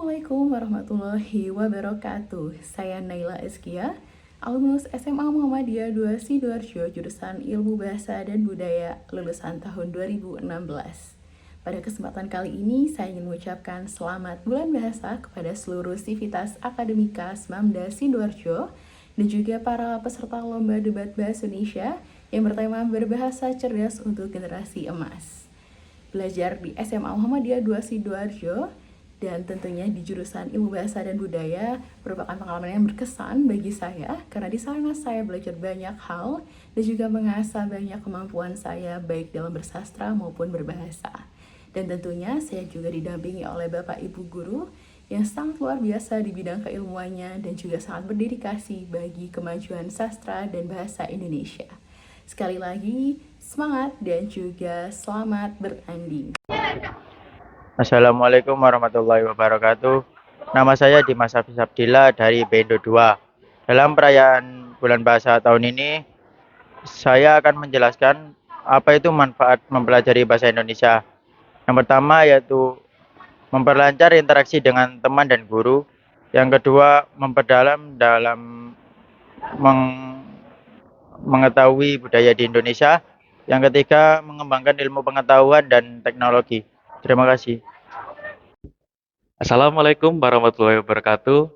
Assalamualaikum warahmatullahi wabarakatuh. Saya Naila Eskia, alumnus SMA Muhammadiyah 2 Sidoarjo, jurusan Ilmu Bahasa dan Budaya, lulusan tahun 2016. Pada kesempatan kali ini, saya ingin mengucapkan selamat Bulan Bahasa kepada seluruh sivitas akademika Smamda Sidoarjo dan juga para peserta Lomba Debat Bahasa Indonesia yang bertema Berbahasa Cerdas untuk Generasi Emas. Belajar di SMA Muhammadiyah 2 Sidoarjo dan tentunya di jurusan Ilmu Bahasa dan Budaya merupakan pengalaman yang berkesan bagi saya karena di sana saya belajar banyak hal dan juga mengasah banyak kemampuan saya baik dalam bersastra maupun berbahasa. Dan tentunya saya juga didampingi oleh Bapak Ibu guru yang sangat luar biasa di bidang keilmuannya dan juga sangat berdedikasi bagi kemajuan sastra dan bahasa Indonesia. Sekali lagi, semangat dan juga selamat bertanding. Assalamualaikum warahmatullahi wabarakatuh. Nama saya Dimas Hafiz Abdillah dari Bendo 2. Dalam perayaan Bulan Bahasa tahun ini, saya akan menjelaskan apa itu manfaat mempelajari bahasa Indonesia. Yang pertama yaitu memperlancar interaksi dengan teman dan guru. Yang kedua, memperdalam dalam mengetahui budaya di Indonesia. Yang ketiga, mengembangkan ilmu pengetahuan dan teknologi. Terima kasih. Assalamualaikum warahmatullahi wabarakatuh.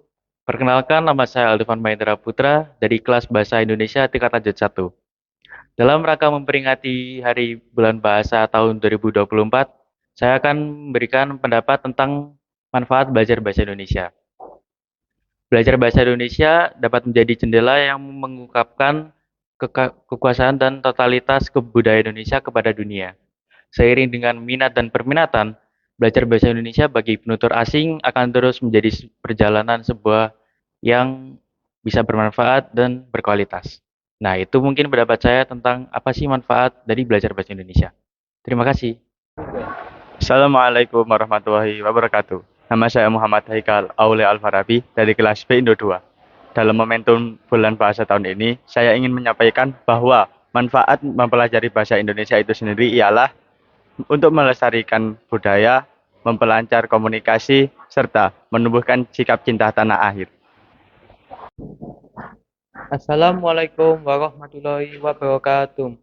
Perkenalkan, nama saya Aldivan Mahendra Putra dari kelas Bahasa Indonesia tingkat lanjut 1. Dalam rangka memperingati Hari Bulan Bahasa tahun 2024, saya akan memberikan pendapat tentang manfaat belajar bahasa Indonesia. Belajar bahasa Indonesia dapat menjadi jendela yang mengungkapkan kekuasaan dan totalitas kebudayaan Indonesia kepada dunia. Seiring dengan minat dan perminatan, belajar bahasa Indonesia bagi penutur asing akan terus menjadi perjalanan sebuah yang bisa bermanfaat dan berkualitas. Nah, itu mungkin pendapat saya tentang apa sih manfaat dari belajar bahasa Indonesia. Terima kasih. Assalamualaikum warahmatullahi wabarakatuh. Nama saya Muhammad Haikal Aule Al-Farabi dari kelas B Indo 2. Dalam momentum Bulan Bahasa tahun ini, saya ingin menyampaikan bahwa manfaat mempelajari bahasa Indonesia itu sendiri ialah untuk melestarikan budaya, memperlancar komunikasi, serta menumbuhkan sikap cinta tanah air. Assalamualaikum warahmatullahi wabarakatuh.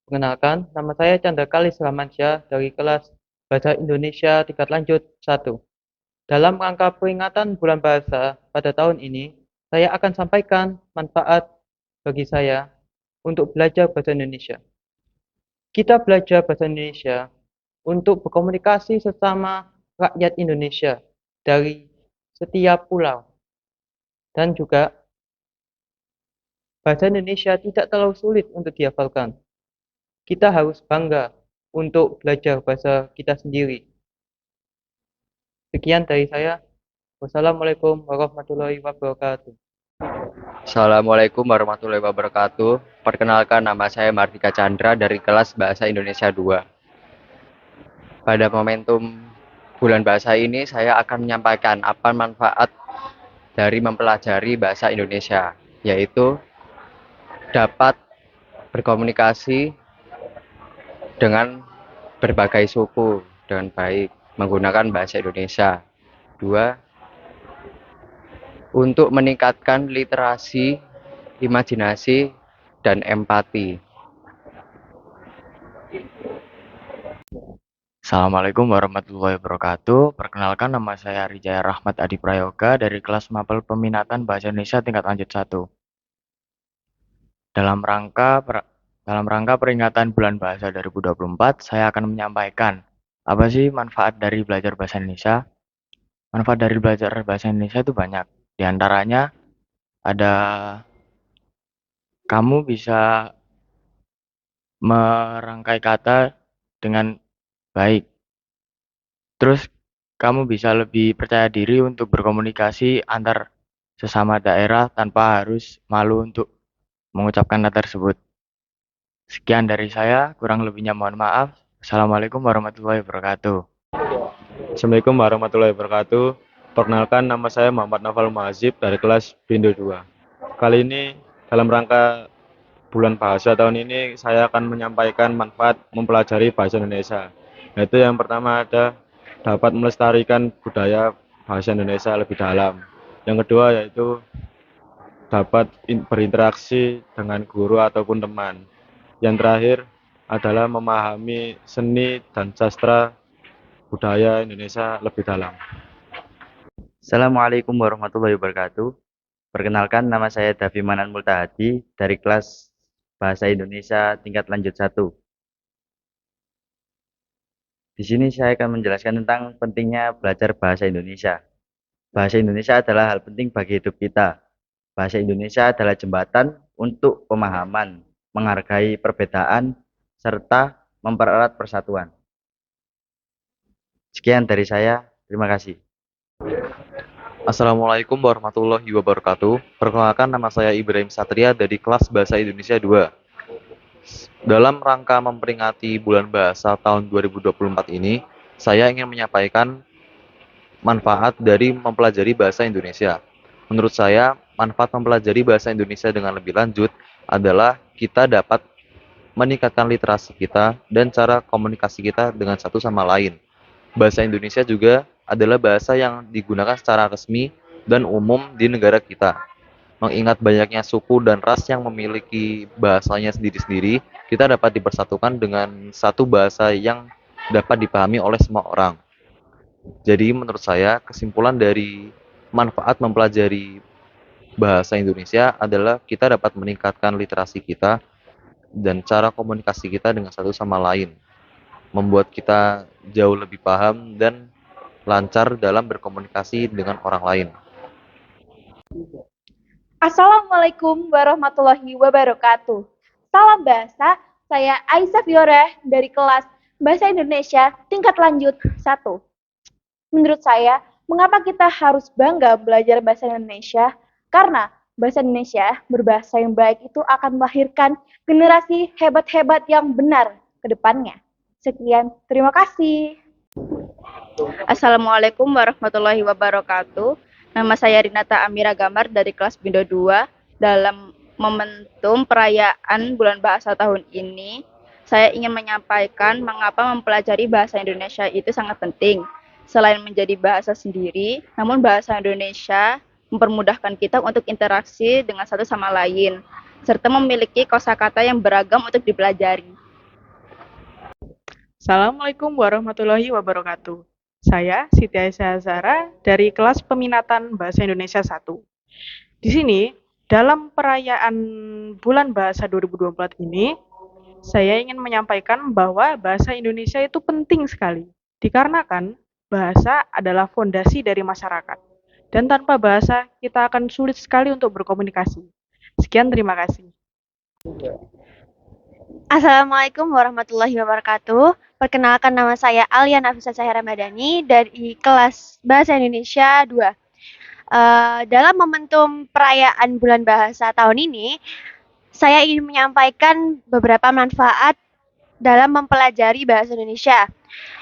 Perkenalkan, nama saya Chandra Kalis Ramansyah dari kelas Bahasa Indonesia tingkat lanjut 1. Dalam rangka peringatan Bulan Bahasa pada tahun ini, saya akan sampaikan manfaat bagi saya untuk belajar bahasa Indonesia. Kita belajar bahasa Indonesia untuk berkomunikasi sesama rakyat Indonesia dari setiap pulau. Dan juga bahasa Indonesia tidak terlalu sulit untuk dihafalkan. Kita harus bangga untuk belajar bahasa kita sendiri. Sekian dari saya. Wassalamualaikum warahmatullahi wabarakatuh. Assalamualaikum warahmatullahi wabarakatuh. Perkenalkan, nama saya Mardika Chandra dari kelas Bahasa Indonesia 2. Pada momentum Bulan Bahasa ini, saya akan menyampaikan apa manfaat dari mempelajari bahasa Indonesia, yaitu dapat berkomunikasi dengan berbagai suku dengan baik menggunakan bahasa Indonesia. 2. Untuk meningkatkan literasi, imajinasi, dan empati. Assalamualaikum warahmatullahi wabarakatuh. Perkenalkan, nama saya Rijaya Rahmat Adi Prayoga dari kelas Mapel Peminatan Bahasa Indonesia tingkat lanjut 1. Dalam rangka peringatan Bulan Bahasa 2024, saya akan menyampaikan apa sih manfaat dari belajar bahasa Indonesia. Manfaat dari belajar bahasa Indonesia itu banyak. Di antaranya ada kamu bisa merangkai kata dengan baik. Terus kamu bisa lebih percaya diri untuk berkomunikasi antar sesama daerah tanpa harus malu untuk mengucapkan kata tersebut. Sekian dari saya, kurang lebihnya mohon maaf. Assalamualaikum warahmatullahi wabarakatuh. Assalamualaikum warahmatullahi wabarakatuh. Perkenalkan, nama saya Muhammad Nafal Mahazib dari kelas Bindo 2. Kali ini dalam rangka Bulan Bahasa tahun ini saya akan menyampaikan manfaat mempelajari bahasa Indonesia. Yaitu yang pertama ada dapat melestarikan budaya bahasa Indonesia lebih dalam. Yang kedua yaitu dapat berinteraksi dengan guru ataupun teman. Yang terakhir adalah memahami seni dan sastra budaya Indonesia lebih dalam. Assalamualaikum warahmatullahi wabarakatuh. Perkenalkan, nama saya Davi Manan Multahadi dari kelas Bahasa Indonesia tingkat lanjut 1. Di sini saya akan menjelaskan tentang pentingnya belajar bahasa Indonesia. Bahasa Indonesia adalah hal penting bagi hidup kita. Bahasa Indonesia adalah jembatan untuk pemahaman, menghargai perbedaan, serta mempererat persatuan. Sekian dari saya, terima kasih. Assalamualaikum warahmatullahi wabarakatuh. Perkenalkan, nama saya Ibrahim Satria dari kelas Bahasa Indonesia 2. Dalam rangka memperingati Bulan Bahasa tahun 2024 ini, saya ingin menyampaikan manfaat dari mempelajari bahasa Indonesia. Menurut saya, manfaat mempelajari bahasa Indonesia dengan lebih lanjut adalah kita dapat meningkatkan literasi kita dan cara komunikasi kita dengan satu sama lain. Bahasa Indonesia juga adalah bahasa yang digunakan secara resmi dan umum di negara kita. Mengingat banyaknya suku dan ras yang memiliki bahasanya sendiri-sendiri, kita dapat dipersatukan dengan satu bahasa yang dapat dipahami oleh semua orang. Jadi menurut saya, kesimpulan dari manfaat mempelajari bahasa Indonesia adalah kita dapat meningkatkan literasi kita dan cara komunikasi kita dengan satu sama lain, membuat kita jauh lebih paham dan lancar dalam berkomunikasi dengan orang lain. Assalamualaikum warahmatullahi wabarakatuh. Salam bahasa, saya Aisyah Fiora dari kelas Bahasa Indonesia tingkat lanjut 1. Menurut saya, mengapa kita harus bangga belajar bahasa Indonesia? Karena bahasa Indonesia berbahasa yang baik itu akan melahirkan generasi hebat-hebat yang benar ke depannya. Sekian, terima kasih. Assalamualaikum warahmatullahi wabarakatuh. Nama saya Rinata Amira Gambar dari kelas Bindo 2. Dalam momentum perayaan Bulan Bahasa tahun ini, saya ingin menyampaikan mengapa mempelajari bahasa Indonesia itu sangat penting. Selain menjadi bahasa sendiri, namun bahasa Indonesia mempermudahkan kita untuk interaksi dengan satu sama lain, serta memiliki kosakata yang beragam untuk dipelajari. Assalamualaikum warahmatullahi wabarakatuh. Saya Siti Aisyah Zara dari kelas Peminatan Bahasa Indonesia 1. Di sini, dalam perayaan Bulan Bahasa 2024 ini, saya ingin menyampaikan bahwa bahasa Indonesia itu penting sekali, dikarenakan bahasa adalah fondasi dari masyarakat. Dan tanpa bahasa, kita akan sulit sekali untuk berkomunikasi. Sekian, terima kasih. Assalamualaikum warahmatullahi wabarakatuh. Perkenalkan, nama saya Alia Nafisa Cahaya Ramadhani dari kelas Bahasa Indonesia 2. Dalam momentum perayaan Bulan Bahasa tahun ini, saya ingin menyampaikan beberapa manfaat dalam mempelajari bahasa Indonesia.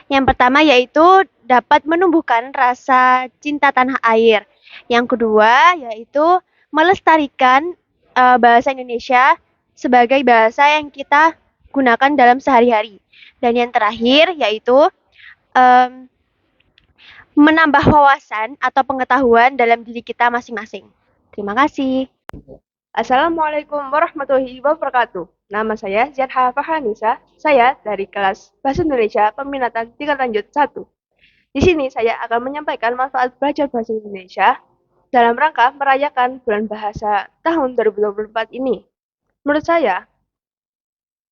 Yang pertama yaitu dapat menumbuhkan rasa cinta tanah air. Yang kedua yaitu melestarikan bahasa Indonesia sebagai bahasa yang kita gunakan dalam sehari-hari. Dan yang terakhir yaitu menambah wawasan atau pengetahuan dalam diri kita masing-masing. Terima kasih. Assalamualaikum warahmatullahi wabarakatuh. Nama saya Ziyadha Fahanisa. Saya dari kelas Bahasa Indonesia Peminatan tingkat lanjut 1. Di sini saya akan menyampaikan manfaat belajar bahasa Indonesia dalam rangka merayakan Bulan Bahasa tahun 2024 ini. Menurut saya,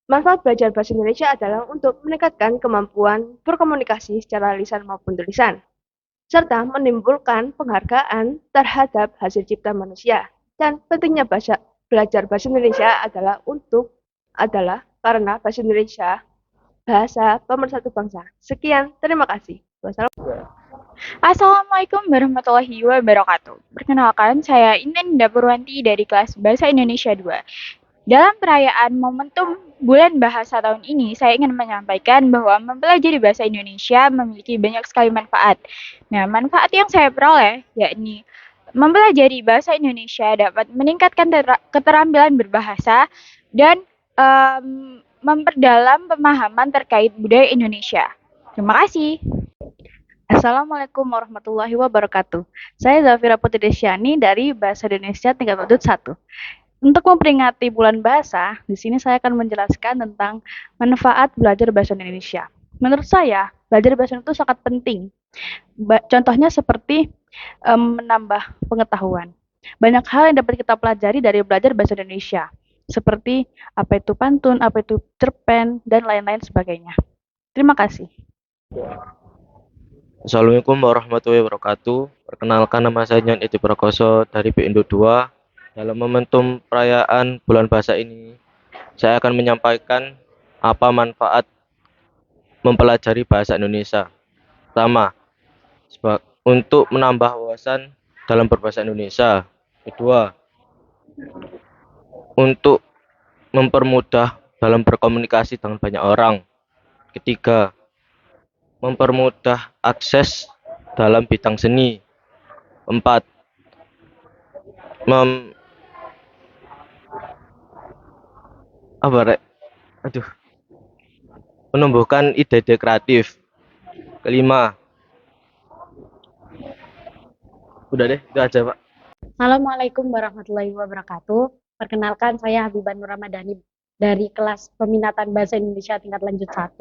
manfaat belajar bahasa Indonesia adalah untuk meningkatkan kemampuan berkomunikasi secara lisan maupun tulisan, serta menimbulkan penghargaan terhadap hasil cipta manusia. Dan pentingnya belajar bahasa Indonesia adalah karena bahasa Indonesia bahasa pemersatu bangsa. Sekian, terima kasih. Assalamualaikum warahmatullahi wabarakatuh. Perkenalkan, saya Indah Purwanti dari kelas Bahasa Indonesia 2. Dalam perayaan momentum Bulan Bahasa tahun ini, saya ingin menyampaikan bahwa mempelajari bahasa Indonesia memiliki banyak sekali manfaat. Nah, manfaat yang saya peroleh yakni mempelajari bahasa Indonesia dapat meningkatkan keterampilan berbahasa dan memperdalam pemahaman terkait budaya Indonesia. Terima kasih. Assalamualaikum warahmatullahi wabarakatuh. Saya Zafira Putri Desyani dari Bahasa Indonesia tingkat lanjut 1. Untuk memperingati bulan bahasa, di sini saya akan menjelaskan tentang manfaat belajar bahasa Indonesia. Menurut saya, belajar bahasa Indonesia itu sangat penting. Contohnya seperti menambah pengetahuan. Banyak hal yang dapat kita pelajari dari belajar bahasa Indonesia, seperti apa itu pantun, apa itu cerpen, dan lain-lain sebagainya. Terima kasih. Assalamualaikum warahmatullahi wabarakatuh. Perkenalkan, nama saya Nyon Edi Prakoso dari BINDO 2. Dalam momentum perayaan bulan bahasa ini, saya akan menyampaikan apa manfaat mempelajari bahasa Indonesia. Pertama, untuk menambah wawasan dalam berbahasa Indonesia. Kedua, untuk mempermudah dalam berkomunikasi dengan banyak orang. Ketiga, mempermudah akses dalam bidang seni. 4. Menumbuhkan ide-ide kreatif. Kelima, udah deh, itu aja, Pak. Assalamualaikum warahmatullahi wabarakatuh. Perkenalkan, saya Habibah Nur Ramadhani dari kelas peminatan bahasa Indonesia tingkat lanjut 1.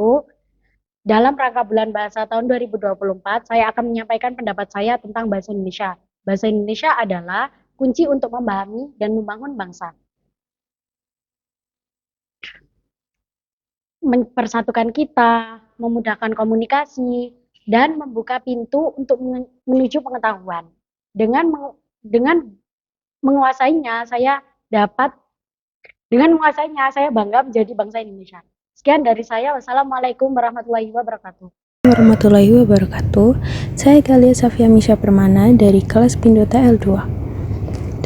Dalam rangka bulan bahasa tahun 2024, saya akan menyampaikan pendapat saya tentang bahasa Indonesia. Bahasa Indonesia adalah kunci untuk memahami dan membangun bangsa. Mempersatukan kita, memudahkan komunikasi, dan membuka pintu untuk menuju pengetahuan. Dengan menguasainya, saya bangga menjadi bangsa Indonesia. Sekian dari saya. Wassalamualaikum warahmatullahi wabarakatuh. Warahmatullahi wabarakatuh. Saya Galia Safia Misha Permana dari kelas BINDO TL2.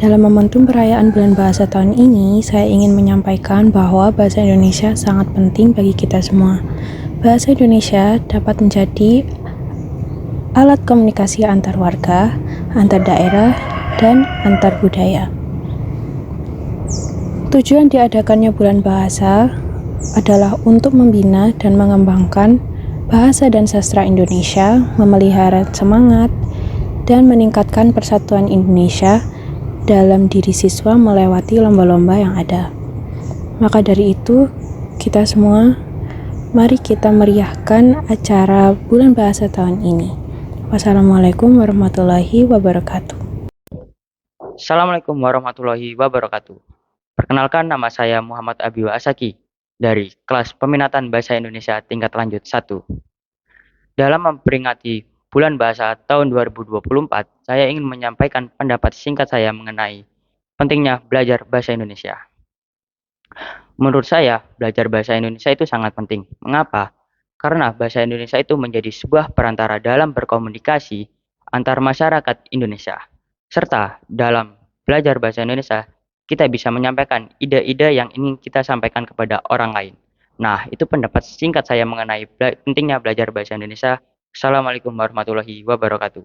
Dalam momentum perayaan bulan bahasa tahun ini, saya ingin menyampaikan bahwa bahasa Indonesia sangat penting bagi kita semua. Bahasa Indonesia dapat menjadi alat komunikasi antar warga, antar daerah, dan antar budaya. Tujuan diadakannya bulan bahasa adalah untuk membina dan mengembangkan bahasa dan sastra Indonesia, memelihara semangat, dan meningkatkan persatuan Indonesia dalam diri siswa melewati lomba-lomba yang ada. Maka dari itu, kita semua, mari kita meriahkan acara bulan bahasa tahun ini. Wassalamualaikum warahmatullahi wabarakatuh. Assalamualaikum warahmatullahi wabarakatuh. Perkenalkan, nama saya Muhammad Abiwa Asaki dari kelas peminatan bahasa Indonesia tingkat lanjut 1. Dalam memperingati bulan bahasa tahun 2024, saya ingin menyampaikan pendapat singkat saya mengenai pentingnya belajar bahasa Indonesia. Menurut saya, belajar bahasa Indonesia itu sangat penting. Mengapa? Karena bahasa Indonesia itu menjadi sebuah perantara dalam berkomunikasi antar masyarakat Indonesia. Serta dalam belajar bahasa Indonesia, kita bisa menyampaikan ide-ide yang ingin kita sampaikan kepada orang lain. Nah, itu pendapat singkat saya mengenai pentingnya belajar bahasa Indonesia. Assalamualaikum warahmatullahi wabarakatuh.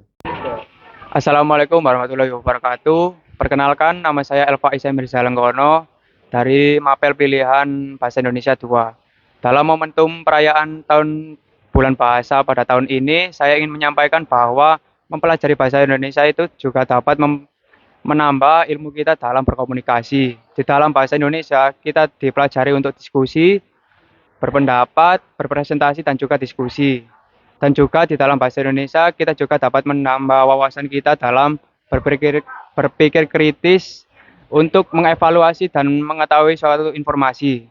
Assalamualaikum warahmatullahi wabarakatuh. Perkenalkan, nama saya Elva Isya Mirza Lenggono dari Mapel Pilihan Bahasa Indonesia 2. Dalam momentum perayaan tahun bulan bahasa pada tahun ini, saya ingin menyampaikan bahwa mempelajari bahasa Indonesia itu juga dapat menambah ilmu kita dalam berkomunikasi. Di dalam bahasa Indonesia, kita dipelajari untuk diskusi, berpendapat, berpresentasi, dan juga diskusi. Dan juga di dalam bahasa Indonesia, kita juga dapat menambah wawasan kita dalam berpikir kritis untuk mengevaluasi dan mengetahui suatu informasi.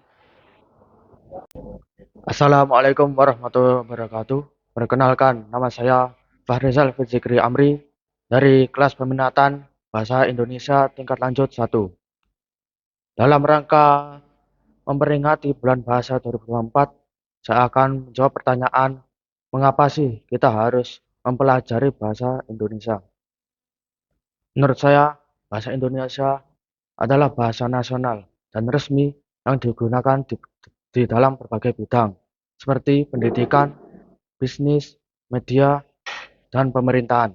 Assalamualaikum warahmatullahi wabarakatuh. Perkenalkan, nama saya Fahrizal Fizikri Amri dari kelas peminatan Bahasa Indonesia tingkat lanjut 1. Dalam rangka memperingati bulan bahasa 2024, saya akan menjawab pertanyaan, mengapa sih kita harus mempelajari bahasa Indonesia? Menurut saya, bahasa Indonesia adalah bahasa nasional dan resmi yang digunakan di dalam berbagai bidang, seperti pendidikan, bisnis, media, dan pemerintahan.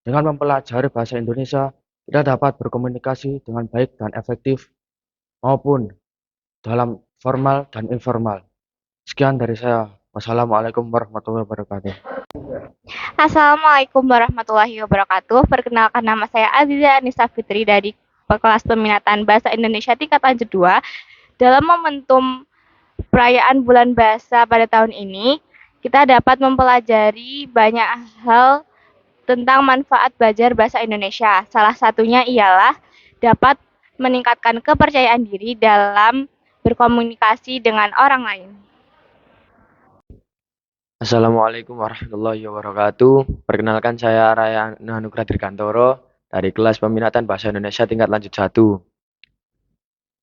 Dengan mempelajari bahasa Indonesia, kita dapat berkomunikasi dengan baik dan efektif, maupun dalam formal dan informal. Sekian dari saya. Wassalamualaikum warahmatullahi wabarakatuh. Assalamualaikum warahmatullahi wabarakatuh. Perkenalkan, nama saya Aziza Anissa Fitri dari kelas peminatan Bahasa Indonesia tingkat lanjut 2. Dalam momentum perayaan Bulan Bahasa pada tahun ini, kita dapat mempelajari banyak hal tentang manfaat belajar bahasa Indonesia. Salah satunya ialah dapat meningkatkan kepercayaan diri dalam berkomunikasi dengan orang lain. Assalamualaikum warahmatullahi wabarakatuh. Perkenalkan saya Raya Anugrah Dirgantoro dari kelas peminatan Bahasa Indonesia tingkat lanjut 1.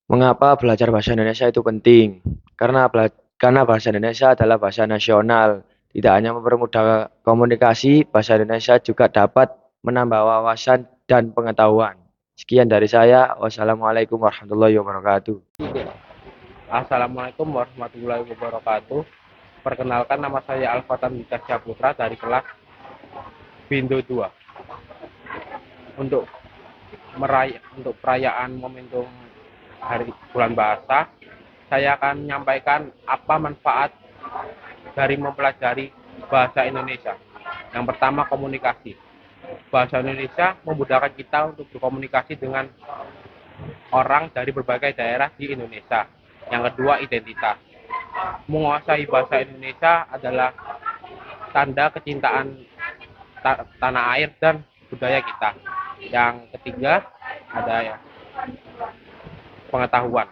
Mengapa belajar bahasa Indonesia itu penting? Karena bahasa Indonesia adalah bahasa nasional. Tidak hanya mempermudah komunikasi, bahasa Indonesia juga dapat menambah wawasan dan pengetahuan. Sekian dari saya. Wassalamualaikum warahmatullahi wabarakatuh. Assalamualaikum warahmatullahi wabarakatuh. Perkenalkan, nama saya Alfatan Wika Putra dari kelas Bindo 2. Untuk perayaan momentum Hari Bulan Bahasa, saya akan menyampaikan apa manfaat dari mempelajari bahasa Indonesia. Yang pertama, komunikasi. Bahasa Indonesia memudahkan kita untuk berkomunikasi dengan orang dari berbagai daerah di Indonesia. Yang kedua, identitas. Menguasai bahasa Indonesia adalah tanda kecintaan tanah air dan budaya kita. Yang ketiga, ada pengetahuan.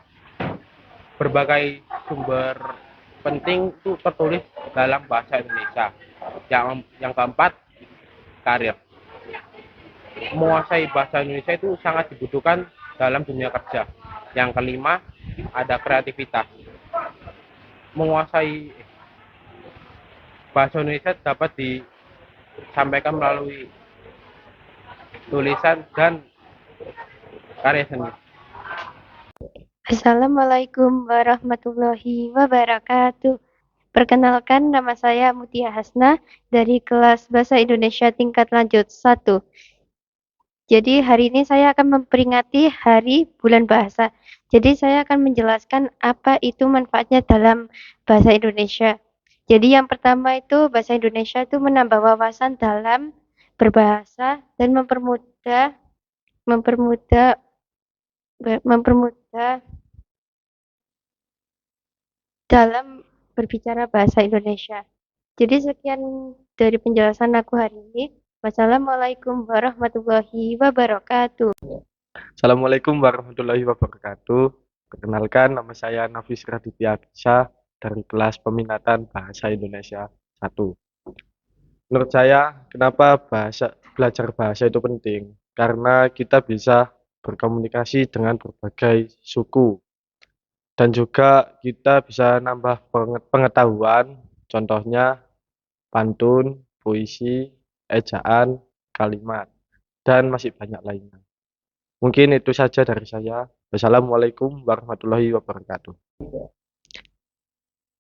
Berbagai sumber penting itu tertulis dalam bahasa Indonesia. Yang keempat, karir. Menguasai bahasa Indonesia itu sangat dibutuhkan dalam dunia kerja. Yang kelima, ada kreativitas. Menguasai bahasa Indonesia dapat disampaikan melalui tulisan dan karya seni. Assalamualaikum warahmatullahi wabarakatuh. Perkenalkan, nama saya Mutia Hasna dari kelas Bahasa Indonesia tingkat lanjut 1. Jadi hari ini saya akan memperingati Hari Bulan Bahasa. Jadi saya akan menjelaskan apa itu manfaatnya dalam bahasa Indonesia. Jadi yang pertama itu bahasa Indonesia itu menambah wawasan dalam berbahasa dan mempermudah dalam berbicara bahasa Indonesia. Jadi sekian dari penjelasan aku hari ini. Wassalamualaikum warahmatullahi wabarakatuh. Assalamualaikum warahmatullahi wabarakatuh. Perkenalkan, nama saya Nafis Raditya Bisa dari kelas peminatan Bahasa Indonesia 1. Menurut saya, kenapa belajar bahasa itu penting? Karena kita bisa berkomunikasi dengan berbagai suku. Dan juga kita bisa nambah pengetahuan, contohnya pantun, puisi, ejaan, kalimat, dan masih banyak lainnya. Mungkin itu saja dari saya. Wassalamualaikum warahmatullahi wabarakatuh.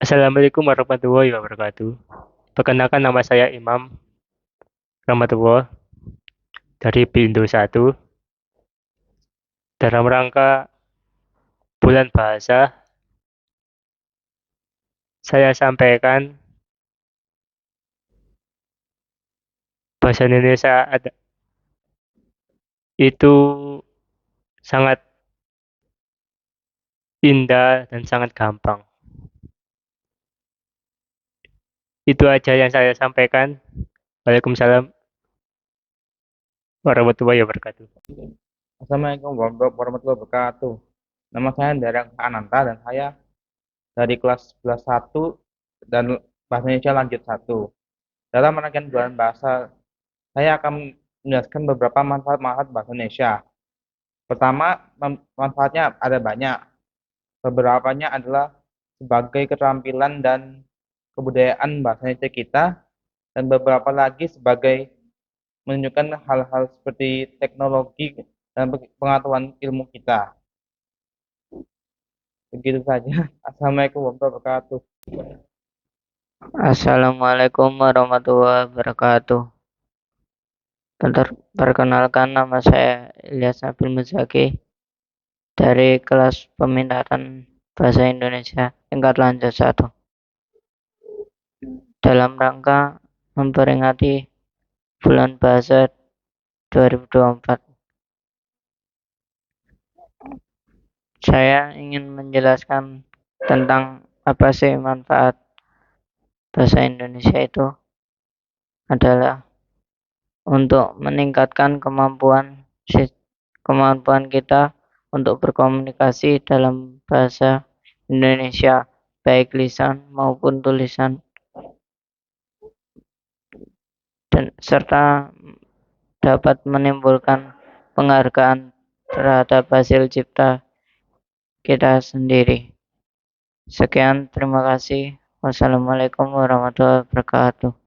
Assalamualaikum warahmatullahi wabarakatuh. Perkenalkan, nama saya Imam Rahmatullah dari Bindo 1. Dalam rangka Bulan Bahasa, saya sampaikan bahasa Indonesia itu sangat indah dan sangat gampang. Itu aja yang saya sampaikan. Waalaikumsalam warahmatullahi wabarakatuh. Assalamualaikum warahmatullahi wabarakatuh. Nama saya Darang Ananta dan saya dari kelas 11 1 dan Bahasa Indonesia lanjut 1. Dalam rangkaian Bulan Bahasa, saya akan menjelaskan beberapa manfaat bahasa Indonesia. Pertama, manfaatnya ada banyak. Beberapanya adalah sebagai keterampilan dan kebudayaan bahasa Indonesia kita, dan beberapa lagi sebagai menunjukkan hal-hal seperti teknologi dan pengetahuan ilmu kita. Begitu saja. Assalamualaikum warahmatullahi wabarakatuh. Assalamualaikum warahmatullahi wabarakatuh. Perkenalkan, nama saya Ilyas Nabil Muzaki dari kelas peminatan Bahasa Indonesia tingkat lanjut 1. Dalam rangka memperingati Bulan Bahasa 2024. Saya ingin menjelaskan tentang apa sih manfaat bahasa Indonesia itu adalah untuk meningkatkan kemampuan kita untuk berkomunikasi dalam bahasa Indonesia, baik lisan maupun tulisan, dan serta dapat menimbulkan penghargaan terhadap hasil cipta kita sendiri. Sekian, terima kasih. Wassalamualaikum warahmatullahi wabarakatuh.